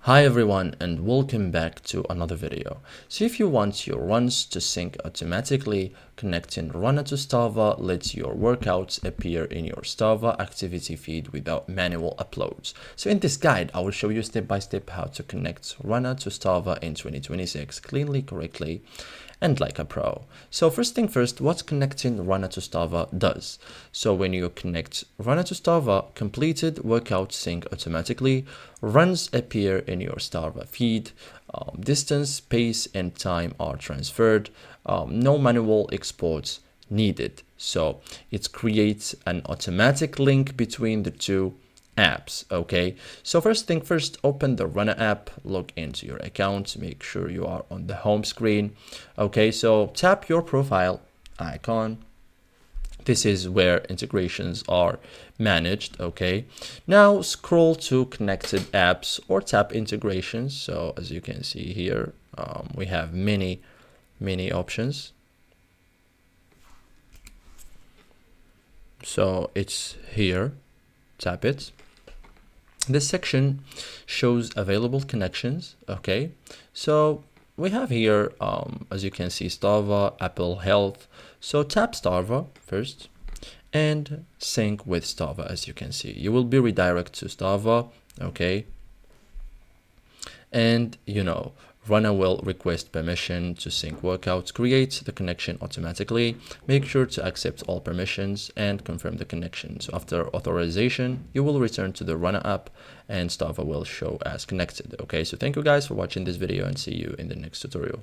Hi everyone and welcome back to another video. So if you want your runs to sync automatically, connecting Runna to Strava lets your workouts appear in your Strava activity feed without manual uploads. So in this guide, I will show you step by step how to connect Runna to Strava in 2026 cleanly, correctly, and like a pro. So first thing first, what connecting Runna to Strava does. So when you connect Runna to Strava, completed workouts sync automatically, runs appear in your Strava feed, distance, pace, and time are transferred, no manual exports needed. So it creates an automatic link between the two apps. Okay, so first thing first, open the Runna app, log into your account, make sure you are on the home screen. Okay, so tap your profile icon. This is where integrations are managed. Okay, now scroll to connected apps or tap integrations. So as you can see here, we have many options. So it's here, tap it. This section shows available connections. Okay, so we have here, as you can see, Strava, Apple Health. So tap Strava first and sync with Strava. As you can see, you will be redirected to Strava. Okay, and Runna will request permission to sync workouts, create the connection automatically. Make sure to accept all permissions and confirm the connection. So after authorization, you will return to the Runna app and Strava will show as connected. Okay, so thank you guys for watching this video and see you in the next tutorial.